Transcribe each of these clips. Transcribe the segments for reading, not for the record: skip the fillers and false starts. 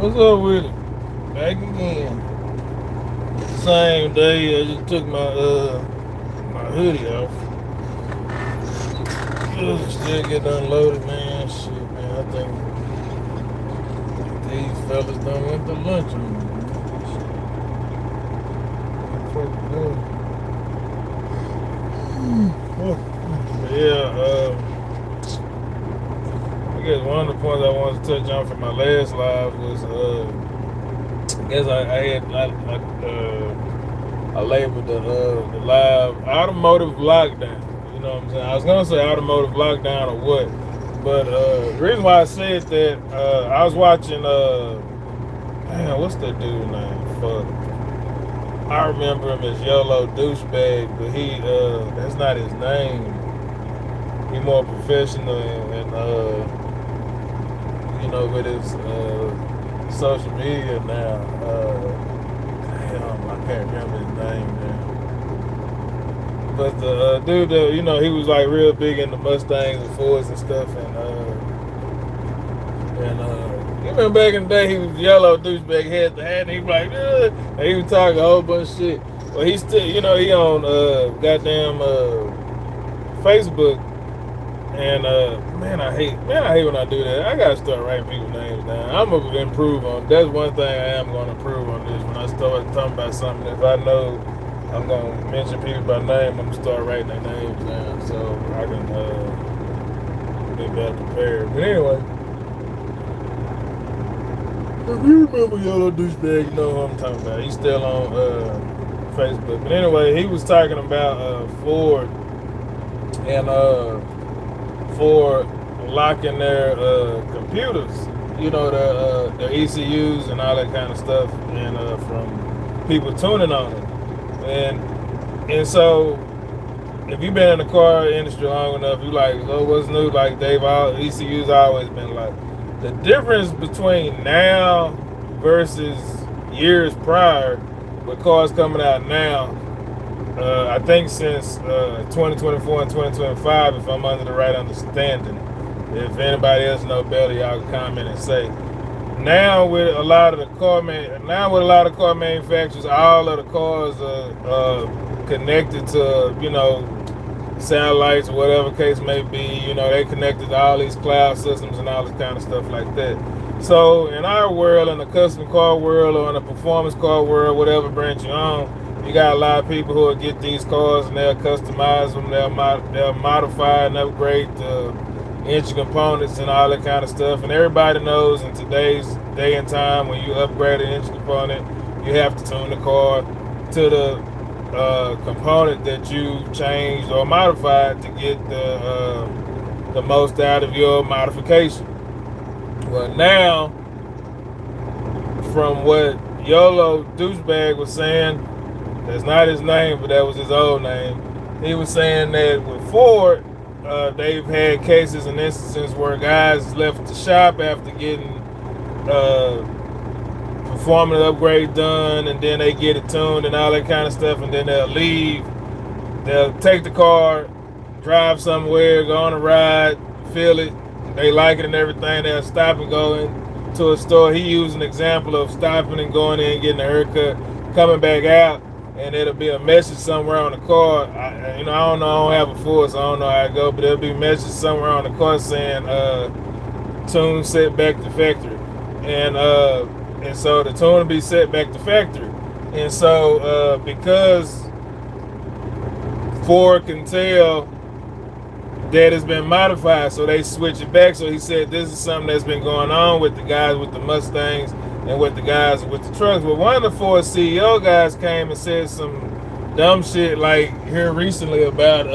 What's up with it? Back again. Same day I just took my hoodie off. Ugh, still getting unloaded, man. Shit, man. I think these fellas done went to lunch on me, man. Yeah, I guess one of the points I wanted to touch on from my last live was I guess I labeled the live automotive lockdown. You know what I'm saying? I was gonna say automotive lockdown or what, but the reason why I said that I was watching man, what's that dude name? Fuck, I remember him as Yolo Douchebag, but that's not his name. He more professional and with his social media now. Damn, I can't remember his name now. But the dude, he was like real big into Mustangs and Fords and stuff, and you remember back in the day, he was Yellow Douchebag, had the hat, and he was like, and he was talking a whole bunch of shit. But he still, he on goddamn Facebook, and man, I hate when I do that. I gotta start writing people's names down. I'm gonna improve on. That's one thing I am gonna improve on this. When I start talking about something, if I know I'm gonna mention people by name, I'm gonna start writing their names down so I can be better prepared. But anyway, if you remember Yellow Douchebag, you know who I'm talking about. He's still on Facebook. But anyway, he was talking about Ford and Ford locking their computers, their ECUs and all that kind of stuff, and from people tuning on it. And so if you've been in the car industry long enough, you like, oh, what's new? Like ECU's always been like. The difference between now versus years prior, with cars coming out now, I think since 2024 and 2025, if I'm under the right understanding. If anybody else know better, y'all can comment and say. Now with a lot of car manufacturers, all of the cars are connected to satellites or whatever case may be. They connected to all these cloud systems and all this kind of stuff like that. So in our world, in the custom car world or in the performance car world, whatever branch you're on, you got a lot of people who will get these cars and they'll customize them, they'll modify and upgrade the engine components and all that kind of stuff. And everybody knows in today's day and time, when you upgrade an engine component, you have to tune the car to the component that you changed or modified to get the most out of your modification. Well, now, from what Yolo Douchebag was saying, that's not his name, but that was his old name. He was saying that with Ford, they've had cases and instances where guys left the shop after getting performance upgrade done, and then they get it tuned and all that kind of stuff, and then they'll leave. They'll take the car, drive somewhere, go on a ride, feel it, they like it and everything. They'll stop and go into a store. He used an example of stopping and going in and getting a haircut, coming back out, and it'll be a message somewhere on the car. I don't know, I don't have a Ford, so I don't know how it go, but there'll be a message somewhere on the car saying tune set back to factory. And so the tune will be set back to factory. And so because Ford can tell that it's been modified, so they switch it back. So he said this is something that's been going on with the guys with the Mustangs and with the guys with the trucks. But one of the Ford CEO guys came and said some dumb shit like here recently about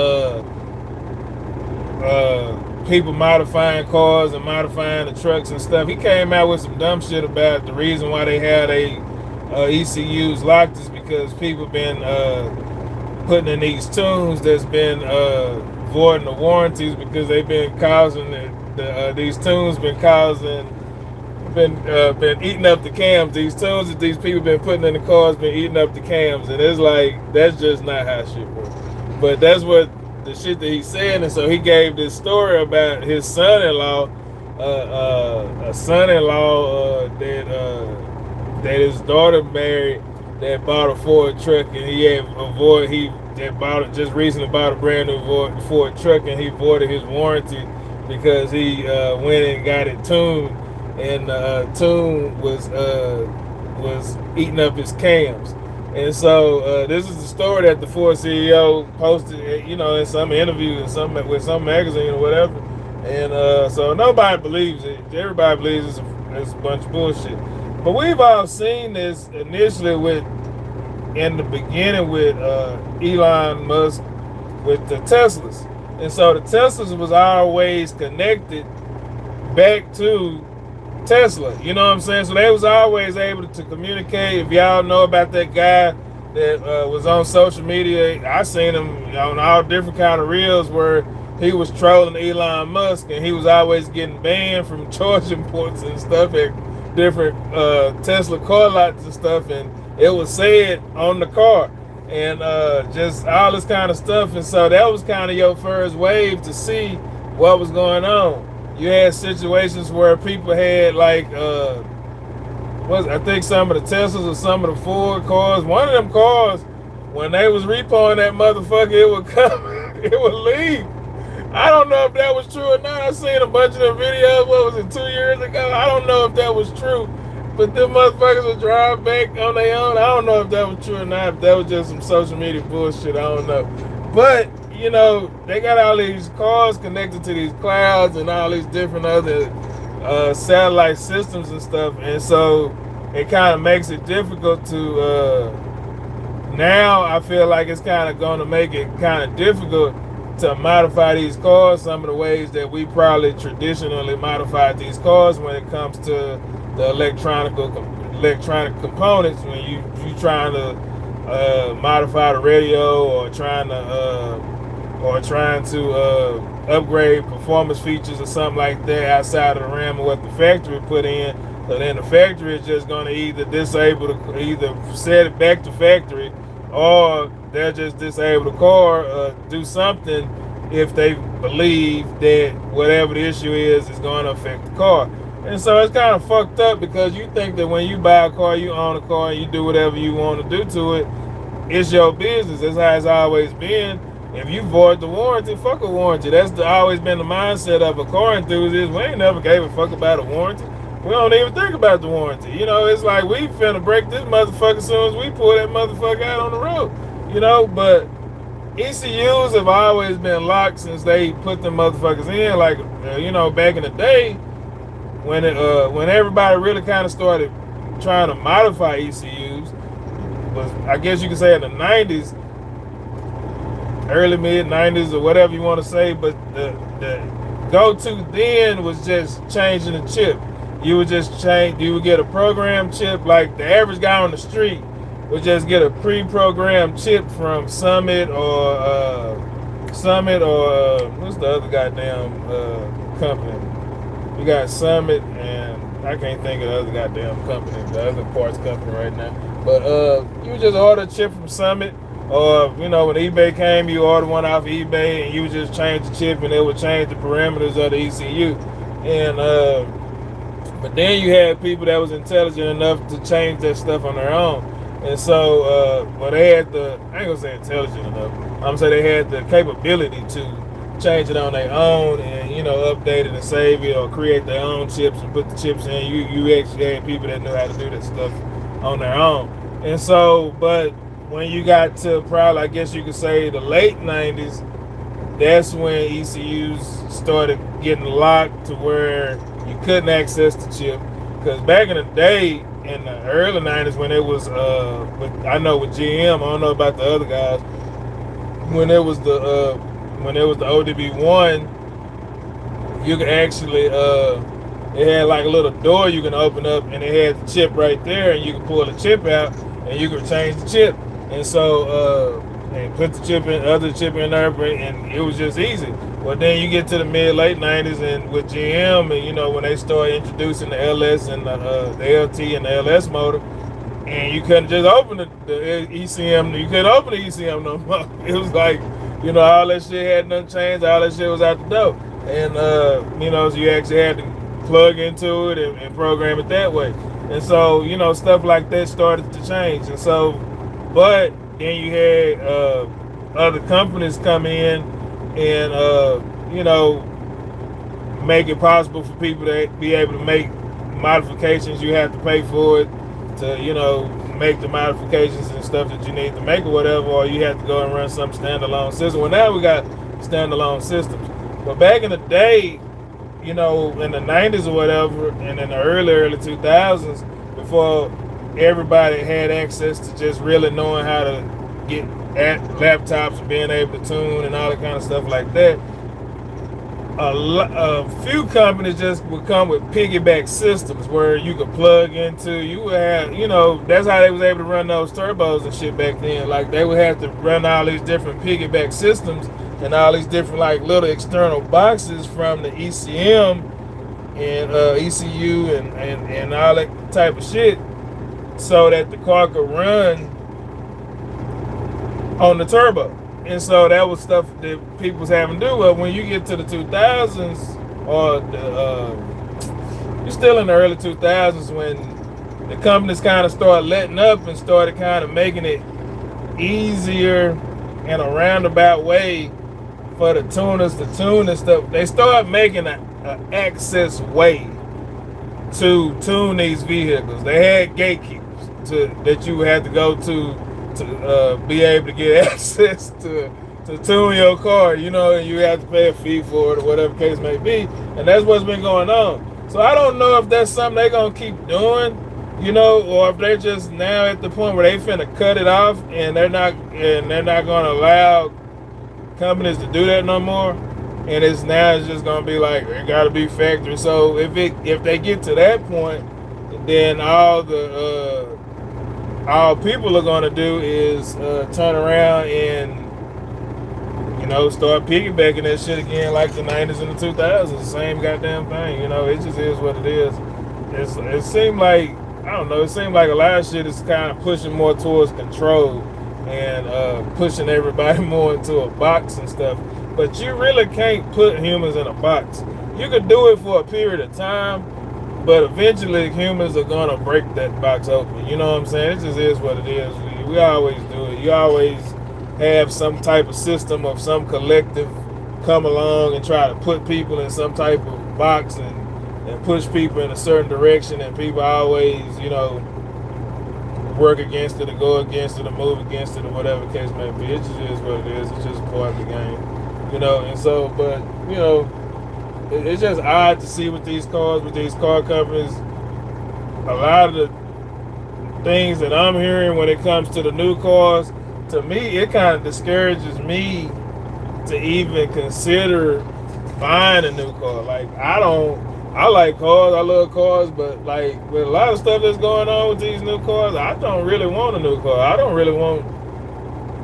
people modifying cars and modifying the trucks and stuff. He came out with some dumb shit about the reason why they had ECUs locked is because people been putting in these tunes that's been voiding the warranties because they've been causing these tunes been eating up the cams. These tunes that these people been putting in the cars been eating up the cams, and it's like that's just not how shit works. But that's what the shit that he's saying. And so he gave this story about his son-in-law a son-in-law that his daughter married that bought a Ford truck, and he that bought it just recently bought a brand new Ford truck, and he voided his warranty because he went and got it tuned, and tune was eating up his cams. And so this is the story that the Ford CEO posted, in some interview in with some magazine or whatever. And so nobody believes it. Everybody believes it's a bunch of bullshit. But we've all seen this initially in the beginning with Elon Musk with the Teslas. And so the Teslas was always connected back to Tesla. You know what I'm saying? So they was always able to communicate. If y'all know about that guy that was on social media, I seen him on all different kind of reels where he was trolling Elon Musk, and he was always getting banned from charging ports and stuff at different Tesla car lots and stuff, and it was said on the car, and just all this kind of stuff. And so that was kind of your first wave to see what was going on. You had situations where people had like I think some of the Teslas or some of the Ford cars. One of them cars, when they was repoing that motherfucker, it would come, it would leave. I don't know if that was true or not. I seen a bunch of the videos. What was it, 2 years ago? I don't know if that was true. But them motherfuckers would drive back on their own. I don't know if that was true or not. If that was just some social media bullshit, I don't know. But they got all these cars connected to these clouds and all these different other satellite systems and stuff, and so it kind of makes it difficult to. Now I feel like it's kind of going to make it kind of difficult to modify these cars some of the ways that we probably traditionally modified these cars when it comes to the electronic components. When you trying to modify the radio or trying to upgrade performance features or something like that outside of the realm of what the factory put in. So then the factory is just going to either set it back to factory, or they'll just disable the car, do something if they believe that whatever the issue is going to affect the car. And so it's kind of fucked up, because you think that when you buy a car, you own a car, and you do whatever you want to do to it, it's your business. That's how it's always been. If you void the warranty, fuck a warranty. That's always been the mindset of a car enthusiast. We ain't never gave a fuck about a warranty. We don't even think about the warranty. It's like we finna break this motherfucker as soon as we pull that motherfucker out on the road. But ECUs have always been locked since they put them motherfuckers in. Like, back in the day, when everybody really kind of started trying to modify ECUs, was, I guess you could say, in the 90s, early mid 90s or whatever you want to say. But the go-to then was just changing the chip. You would get a programmed chip. Like the average guy on the street would just get a pre-programmed chip from Summit or what's the other goddamn company? You got Summit, and I can't think of the other goddamn company, the other parts company right now. But you would just order a chip from Summit, or when eBay came, you order one off eBay, and you would just change the chip, and it would change the parameters of the ECU. And but then you had people that was intelligent enough to change that stuff on their own. And so, they had I ain't gonna say intelligent enough, I'm gonna say they had the capability to change it on their own, and update it and save it, or create their own chips and put the chips in. You actually had people that knew how to do that stuff on their own. And so, but when you got to probably, I guess you could say, the late 90s, that's when ECUs started getting locked to where you couldn't access the chip. Because back in the day, in the early 90s, when it was, I know with GM, I don't know about the other guys, when it was the ODB1, you could actually, it had like a little door you can open up, and it had the chip right there, and you could pull the chip out, and you could change the chip. And so, and put the other chip in there, and it was just easy. Well, then you get to the late 90s, and with GM, and when they started introducing the LS and the LT and the LS motor, and you couldn't just open the ECM, you couldn't open the ECM no more. It was like, all that shit had nothing changed, all that shit was out the door. And, so you actually had to plug into it and program it that way. And so, stuff like that started to change. And so, but then you had other companies come in and, make it possible for people to be able to make modifications. You have to pay for it to, make the modifications and stuff that you need to make or whatever, or you have to go and run some standalone system. Well, now we got standalone systems. But back in the day, in the 90s or whatever, and in the early 2000s, before everybody had access to just really knowing how to get at laptops and being able to tune and all that kind of stuff like that, a few companies just would come with piggyback systems where you could plug into. You would have, that's how they was able to run those turbos and shit back then. Like, they would have to run all these different piggyback systems and all these different like little external boxes from the ECM and ECU and all that type of shit, so that the car could run on the turbo. And so that was stuff that people was having to do. Well, when you get to the 2000s, or you're still in the early 2000s, when the companies kind of started letting up and started kind of making it easier in a roundabout way for the tuners to tune and stuff. They started making an access way to tune these vehicles. They had gatekeepers that you had to go to be able to get access to tune your car, and you have to pay a fee for it or whatever case may be. And that's what's been going on. So I don't know if that's something they're going to keep doing, or if they're just now at the point where they finna cut it off and they're not going to allow companies to do that no more. And it's just going to be like, it got to be factory. So if they get to that point, then all people are going to do is turn around and start piggybacking that shit again, like the 90s and the 2000s. Same goddamn thing. It just is what it is. It seemed like, I don't know, it seemed like a lot of shit is kind of pushing more towards control and pushing everybody more into a box and stuff. But you really can't put humans in a box. You could do it for a period of time, but eventually humans are going to break that box open. You know what I'm saying? It just is what it is. We always do it. You always have some type of system of some collective come along and try to put people in some type of box and push people in a certain direction, and people always, work against it or go against it or move against it or whatever the case may be. It just is what it is. It's just part of the game. And so, but, it's just odd to see with these car companies, a lot of the things that I'm hearing when it comes to the new cars, to me, it kind of discourages me to even consider buying a new car. Like, I like cars, I love cars, but like with a lot of stuff that's going on with these new cars, I don't really want a new car.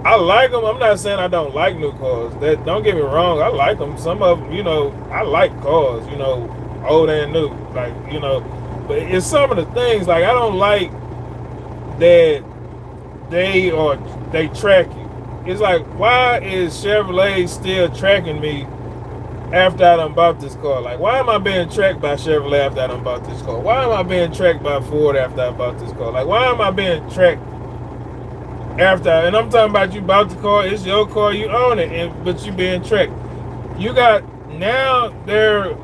I like them. I'm not saying I don't like new cars. Don't get me wrong, I like them. Some of them, I like cars, old and new. Like, but it's some of the things, like, I don't like that they track you. It's like, why is Chevrolet still tracking me after I done bought this car? Like, why am I being tracked by Chevrolet after I done bought this car? Why am I being tracked by Ford after I bought this car? Like, why am I being tracked after? And I'm talking about, you bought the car, it's your car, you own it, but you being tracked. You got, now they're,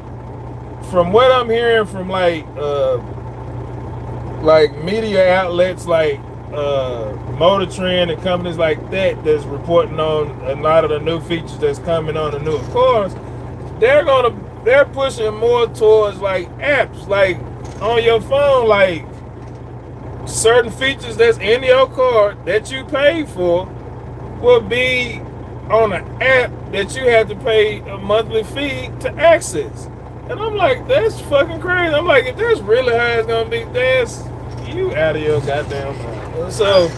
from what I'm hearing from like media outlets like Motor Trend and companies like that that's reporting on a lot of the new features that's coming on the newer cars, they're pushing more towards like apps, like on your phone, like certain features that's in your car that you paid for will be on an app that you have to pay a monthly fee to access. And I'm like, that's fucking crazy. I'm like, if that's really how it's gonna be, that's you out of your goddamn mind. So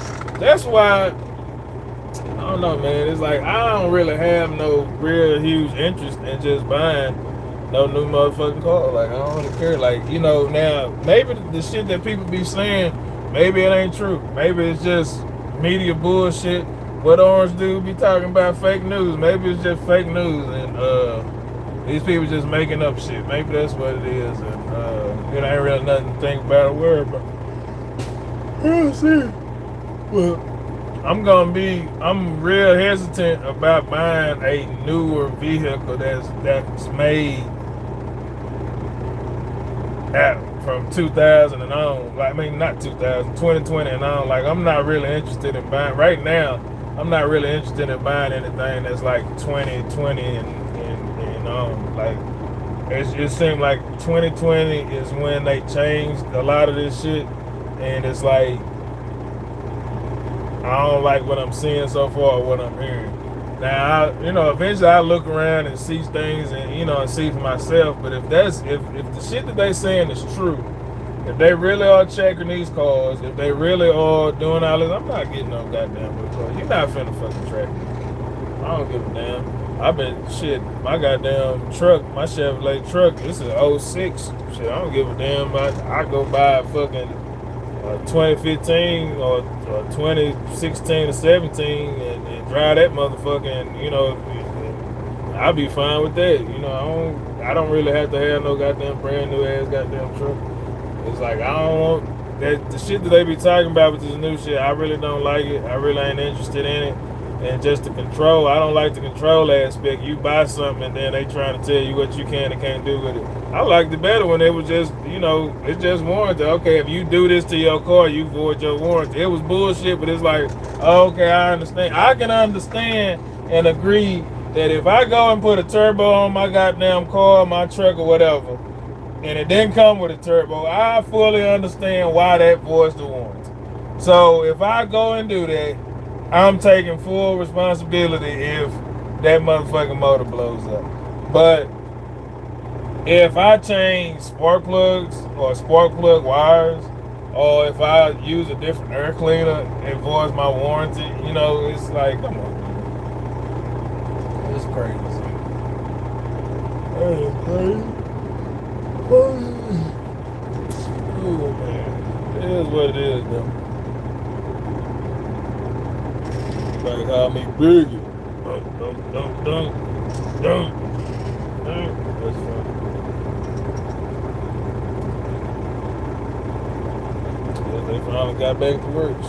that's why, I don't know, man. It's like, I don't really have no real huge interest in just buying no new motherfucking car. Like, I don't really care. Like, now maybe the shit that people be saying, maybe it ain't true. Maybe it's just media bullshit. What Orange Dude be talking about, fake news. Maybe it's just fake news, and These people just making up shit. Maybe that's what it is, and it ain't really nothing to think about or worry about. We'll see. Well, I'm real hesitant about buying a newer vehicle that's made at from 2000 and on. Like, I mean, not 2000, 2020 and on. Like, I'm not really interested in buying right now. I'm not really interested in buying anything that's like 2020 and on. Like, it seemed like 2020 is when they changed a lot of this shit, and it's like I don't like what I'm seeing so far or what I'm hearing. Now, eventually I look around and see things and, and see for myself. But if the shit that they saying is true, if they really are checking these cars, if they really are doing all this, I'm not getting no goddamn blue car. You're not finna fucking track me. I don't give a damn. I been, shit, my goddamn truck, my Chevrolet truck, this is '06. Shit, I don't give a damn. I go buy a fucking 2015 or 2016 or 17 and drive that motherfucker, and I'll be fine with that. I don't really have to have no goddamn brand new ass goddamn truck. It's like I don't want that the shit that they be talking about with this new shit. I really don't like it. I really ain't interested in it. And just the control, I don't like the control aspect. You buy something and then they trying to tell you what you can and can't do with it. I liked it better when it was just, it's just warranty. Okay, if you do this to your car, you void your warranty. It was bullshit, but it's like, okay, I understand. I can understand and agree that if I go and put a turbo on my goddamn car, my truck or whatever, and it didn't come with a turbo, I fully understand why that voids the warranty. So if I go and do that, I'm taking full responsibility if that motherfucking motor blows up. But if I change spark plugs or spark plug wires, or if I use a different air cleaner, it voids my warranty. It's like, come on, man. It's crazy. That is crazy. Oh, man. It is what it is, though. They call me Biggie. Dunk. That's funny. Yeah, they finally got back to work.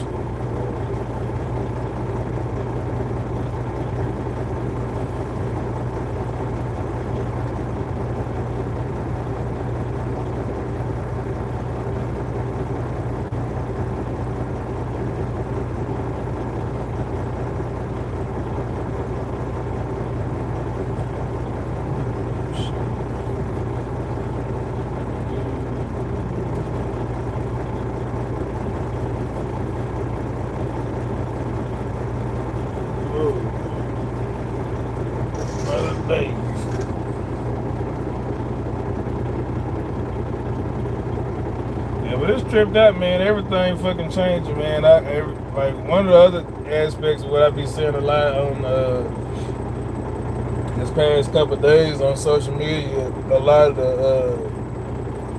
Yeah, but it's tripped out, man. Everything fucking changing, man. Like one of the other aspects of what I be seeing a lot on this past couple of days on social media, a lot of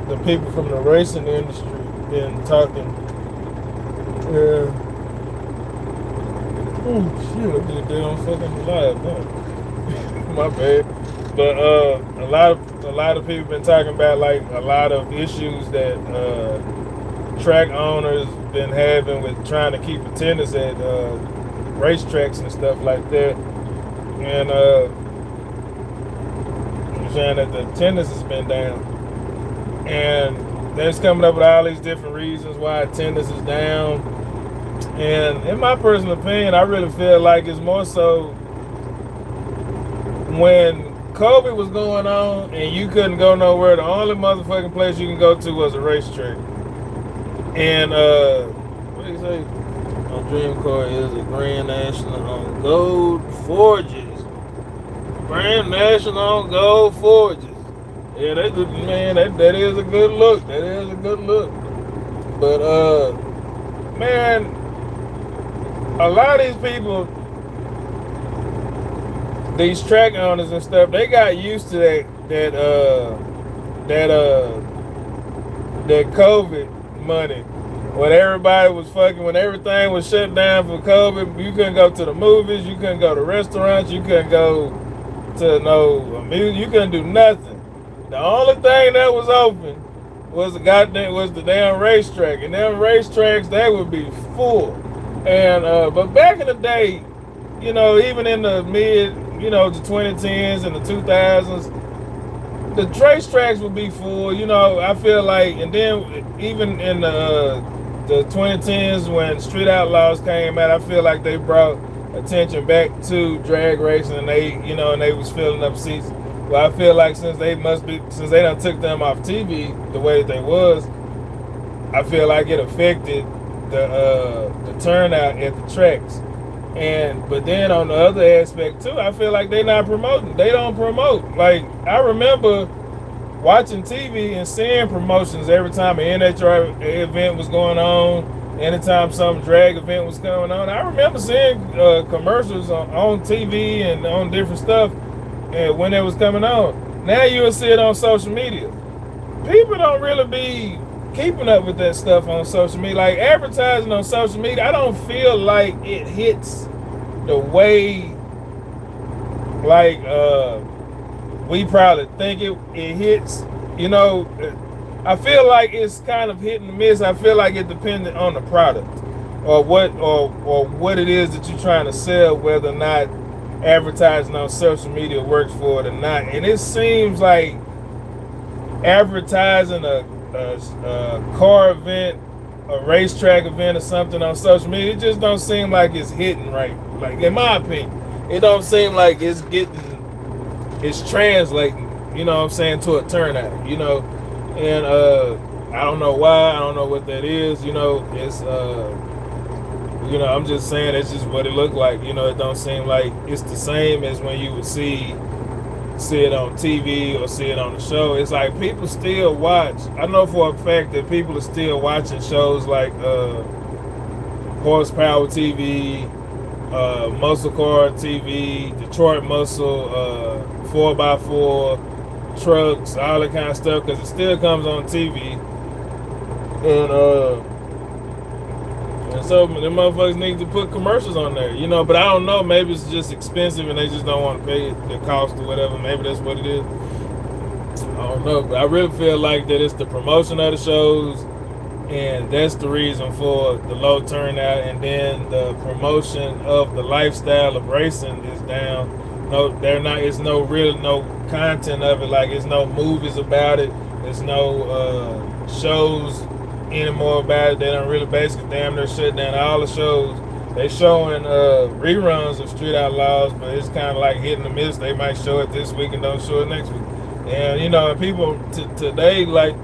the people from the racing industry been talking. Yeah. Oh shit! I did damn fucking live, huh? My bad. But a lot of people been talking about like a lot of issues that track owners been having with trying to keep attendance at racetracks and stuff like that, and saying that the attendance has been down, and that's coming up with all these different reasons why attendance is down. And in my personal opinion, I really feel like it's more so when COVID was going on and you couldn't go nowhere, the only motherfucking place you can go to was a racetrack. And what do you say? My dream car is a Grand National on Gold Forges. Grand National on Gold Forges. Yeah, that is a good look. That is a good look. But man, a lot of these people, these track owners and stuff, they got used to that COVID money. When everybody was fucking, when everything was shut down for COVID, you couldn't go to the movies, you couldn't go to restaurants, you couldn't go to no music. You couldn't do nothing. The only thing that was open was the damn racetrack, and them racetracks they would be full. And but back in the day, even in the mid, the 2010s and the 2000s, the racetracks would be full. I feel like, and then even in the 2010s when Street Outlaws came out, I feel like they brought attention back to drag racing, and they was filling up seats. Well, I feel like since they done took them off TV the way that they was, I feel like it affected the turnout at the tracks. But then on the other aspect too, I feel like they not promoting. They don't promote. Like, I remember watching TV and seeing promotions every time an NHR event was going on, anytime some drag event was going on. I remember seeing commercials on TV and on different stuff when it was coming on. Now you'll see it on social media. People don't really be keeping up with that stuff on social media. Like, advertising on social media, I don't feel like it hits the way like we probably think it hits. I feel like it's kind of hit and miss. I feel like it depends on the product or what it is that you're trying to sell, whether or not advertising on social media works for it or not. And it seems like advertising a car event, a racetrack event or something on social media, it just don't seem like it's hitting right. Like, in my opinion, it don't seem like it's translating, what I'm saying, to a turnout, and I don't know why. I don't know what that is. It's I'm just saying it's just what it looked like. It don't seem like it's the same as when you would see it on TV or see it on the show. It's like people still watch. I know for a fact that people are still watching shows like Horsepower TV, Muscle Car TV, Detroit Muscle, 4x4, trucks, all that kind of stuff, because it still comes on TV. And so the motherfuckers need to put commercials on there, but I don't know, maybe it's just expensive and they just don't want to pay the cost or whatever. Maybe that's what it is. I don't know, but I really feel like that it's the promotion of the shows, and that's the reason for the low turnout. And then the promotion of the lifestyle of racing is down. It's no content of it. Like, it's no movies about it. There's no shows anymore about it. They don't really basically damn near shut down all the shows. They showing reruns of Street Outlaws, but it's kind of like hit and miss. They might show it this week and don't show it next week. And and people today, like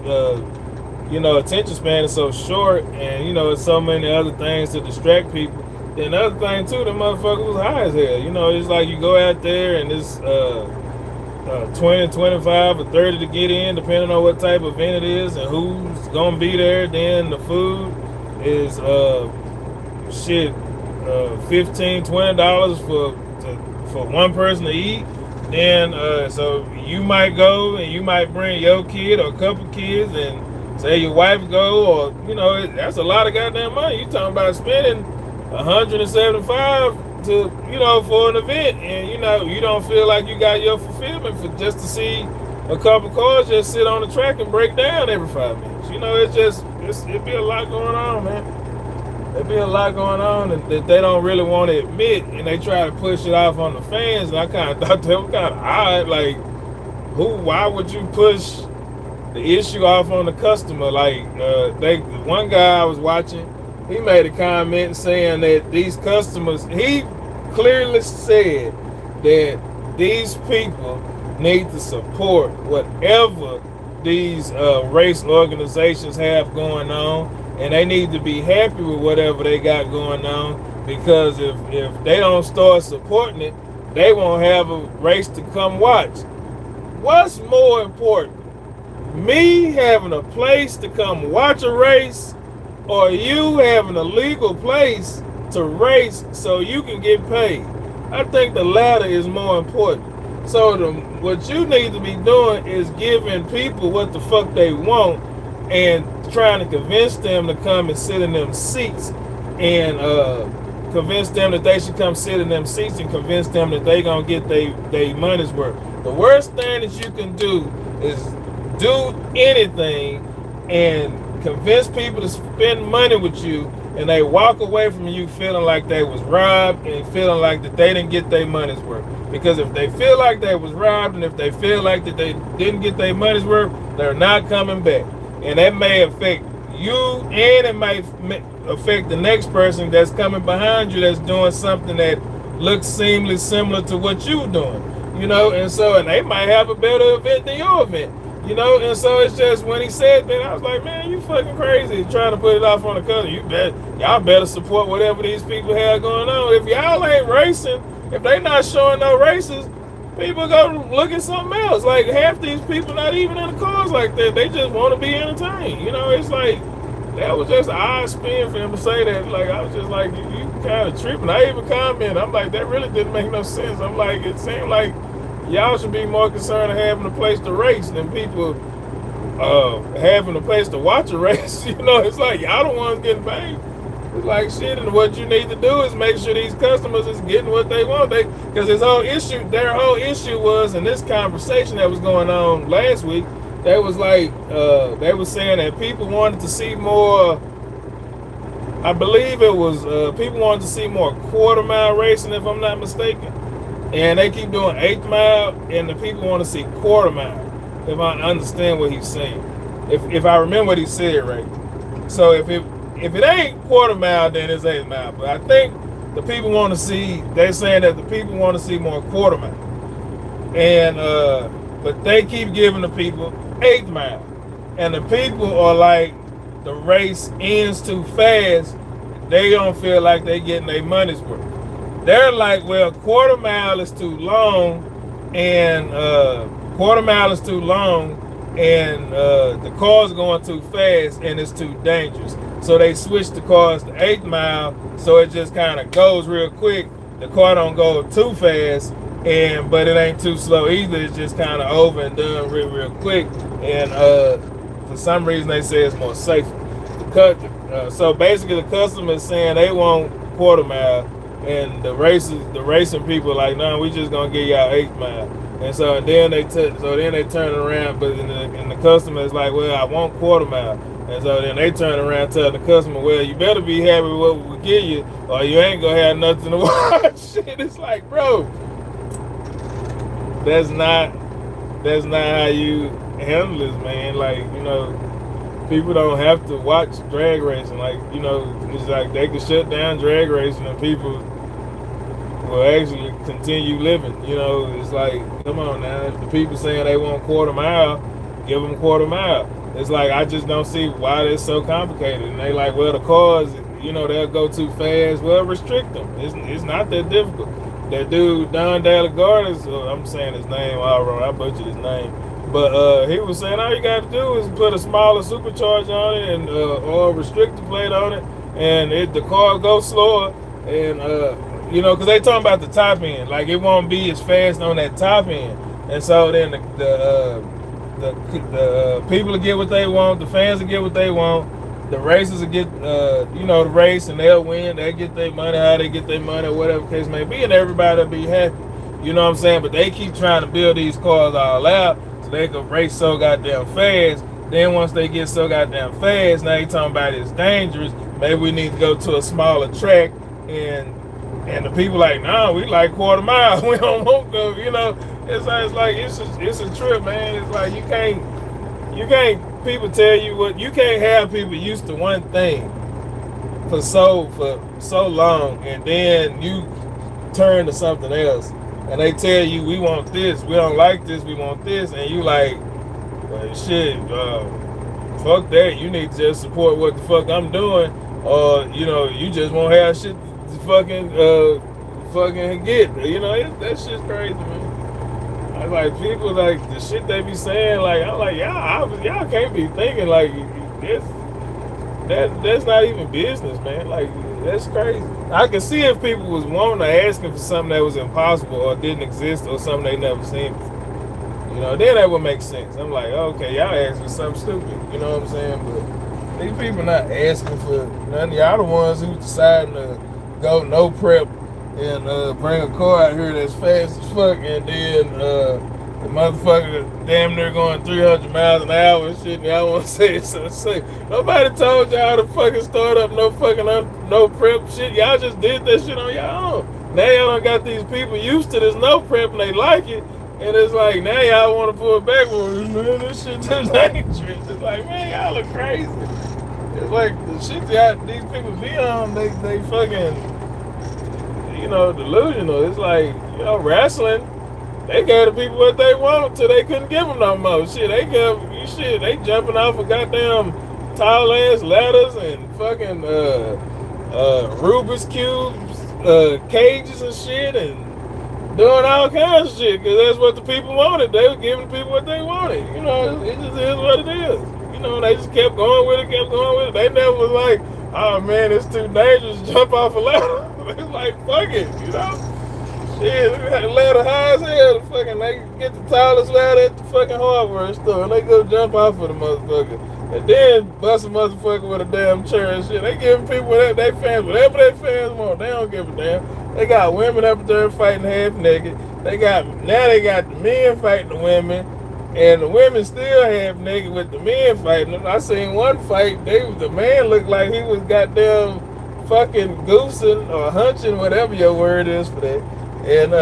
attention span is so short, and there's so many other things to distract people. Then the other thing too, the motherfucker was high as hell. It's like you go out there and it's 20, 25, or 30 to get in, depending on what type of event it is and who's gonna be there. Then the food is $15, $20 for one person to eat. Then so you might go and you might bring your kid or a couple kids, and say your wife go, or that's a lot of goddamn money. You talking about spending $175 to for an event, and you don't feel like you got your fulfillment for just to see a couple cars just sit on the track and break down every 5 minutes. It'd be a lot going on, man. There'd be a lot going on that they don't really want to admit, and they try to push it off on the fans. And I kind of thought that was kind of odd. Like, why would you push the issue off on the customer? Like, one guy I was watching, he made a comment saying that these customers, he clearly said that these people need to support whatever these race organizations have going on, and they need to be happy with whatever they got going on, because if they don't start supporting it, they won't have a race to come watch. What's more important, me having a place to come watch a race, or you having a legal place to race so you can get paid? I think the latter is more important. So what you need to be doing is giving people what the fuck they want, and trying to convince them to come and sit in them seats and convince them that they should come sit in them seats and convince them that they gonna get they money's worth. The worst thing that you can do is do anything and convince people to spend money with you, and they walk away from you feeling like they was robbed and feeling like that they didn't get their money's worth. Because if they feel like they was robbed and if they feel like that they didn't get their money's worth, they're not coming back. And that may affect you, and it might affect the next person that's coming behind you that's doing something that looks seemingly similar to what you're doing. And they might have a better event than your event. And so it's just when he said that, I was like, man, you fucking crazy trying to put it off on the cousin. Y'all better support whatever these people have going on. If y'all ain't racing, if they not showing no races, people go look at something else. Like half these people not even in the cars like that. They just want to be entertained. It's like that was just an odd spin for him to say that. Like I was just like, you kind of tripping. I even commented. I'm like, that really didn't make no sense. I'm like, it seemed like y'all should be more concerned of having a place to race than people having a place to watch a race. It's like y'all the ones getting paid. It's like shit, and what you need to do is make sure these customers is getting what they want. Because their whole issue was in this conversation that was going on last week. They was like, they were saying that people wanted to see more. I believe it was people wanted to see more quarter mile racing, if I'm not mistaken. And they keep doing 8th mile, and the people want to see quarter mile. If I understand what he's saying, if I remember what he said right. So if it ain't quarter mile, then it's 8th mile. But I think the people want to see. They're saying that the people want to see more quarter mile, and but they keep giving the people 8th mile, and the people are like, the race ends too fast. They don't feel like they getting their money's worth. They're like, well, quarter mile is too long, and the car's going too fast, and it's too dangerous. So they switched the cars to 8th mile, so it just kind of goes real quick. The car don't go too fast, but it ain't too slow either. It's just kind of over and done real quick. And for some reason, they say it's more safer. So basically, the customer is saying they want quarter mile, and the racing people are like, no, we just gonna give y'all 8th mile. And so then they turn around, but and the customer is like, well, I want quarter mile. And so then they turn around telling the customer, well, you better be happy with what we give you, or you ain't gonna have nothing to watch. Shit, it's like, bro, that's not how you handle this, man. Like, people don't have to watch drag racing. Like, it's like they can shut down drag racing and people will actually continue living. It's like, come on now. If the people saying they want quarter mile, give them quarter mile. It's like, I just don't see why it's so complicated. And they like, well, the cars, they'll go too fast. Well, restrict them. It's not that difficult. That dude, Don De La Gardas, I'm saying his name, I butchered his name. But he was saying all you got to do is put a smaller supercharger on it and or a restrictor plate on it, and the car goes slower. And because they talking about the top end, like it won't be as fast on that top end. And so then the people will get what they want, the fans will get what they want, the racers will get the race, and they'll win. They'll get their money, how they get their money, or whatever the case may be, and everybody will be happy. You know what I'm saying? But they keep trying to build these cars all out so they can race so goddamn fast. Then once they get so goddamn fast, now you talking about it's dangerous. Maybe we need to go to a smaller track, and the people like, nah, we like quarter mile. We don't want to go. It's a trip, man. It's like you can't. People tell you what you can't have people used to one thing for so long, and then you turn to something else. And they tell you, we want this, we don't like this, we want this, and you like, well, shit, fuck that. You need to just support what the fuck I'm doing, or you just won't have shit to fucking get. That shit's crazy, man. I like people like the shit they be saying. Like I'm like, y'all can't be thinking like this. That's not even business, man. Like that's crazy. I can see if people was wanting or asking for something that was impossible or didn't exist or something they never seen before. Then that would make sense. I'm like, okay, y'all asking for something stupid. You know what I'm saying? But these people not asking for nothing. Y'all the ones who deciding to go no prep and bring a car out here that's fast as fuck, and then the motherfucker damn near going 300 miles an hour and shit. And y'all want to say it's unsafe. Nobody told y'all to fucking start up no fucking no prep shit. Y'all just did that shit on your own. Now y'all done got these people used to this no prep and they like it. And it's like, now y'all want to pull back. Well, man, this shit just dangerous. It's like, man, y'all look crazy. It's like the shit that these people be on, they fucking, delusional. It's like, wrestling, they gave the people what they want till they couldn't give them no more. Shit, they jumping off of goddamn tall ass ladders and fucking Rubik's cubes, cages and shit, and doing all kinds of shit, because that's what the people wanted. They were giving the people what they wanted. It just is what it is. They just kept going with it. They never was like, oh man, it's too dangerous to jump off a ladder. It's like, fuck it, Shit, we had a ladder high as hell. They get the tallest ladder at the fucking hardware store, and they go jump off of the motherfucker. And then bust a motherfucker with a damn chair and shit. They giving people their fans whatever their fans want. They don't give a damn. They got women up there fighting half naked. Now they got the men fighting the women, and the women still half naked with the men fighting them. I seen one fight. The man looked like he was goddamn fucking goosing or hunching, whatever your word is for that. And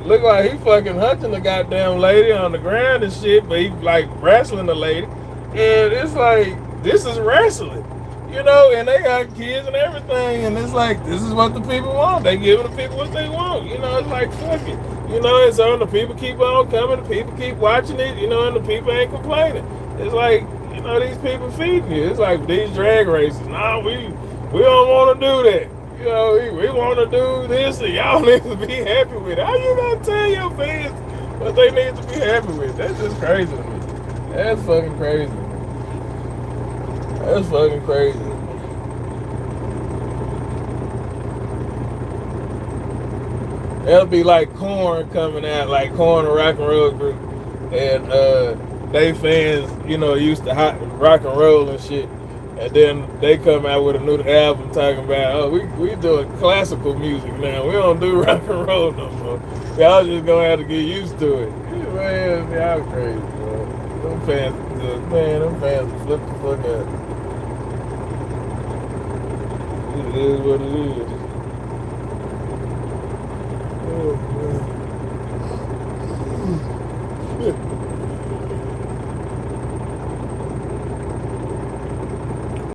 looked like he fucking hunching the goddamn lady on the ground and shit, but he like wrestling the lady. And it's like, this is wrestling, and they got kids and everything, and it's like, this is what the people want. They giving the people what they want, it's like, fuck it. And so the people keep on coming, the people keep watching it, and the people ain't complaining. It's like, these people feeding you. It's like these drag races. Nah, we don't want to do that. We want to do this, and y'all need to be happy with it. How you gonna tell your fans what they need to be happy with? That's just crazy to me. That's fucking crazy. That's fucking crazy. That'll be like Korn coming out, like Korn, a rock and roll group, and they fans, used to rock and roll and shit, and then they come out with a new album talking about, oh, we doing classical music now. We don't do rock and roll no more. Y'all just gonna have to get used to it. Man, y'all crazy, bro. Them fans flip the fuck out. It is what it is. Oh, man.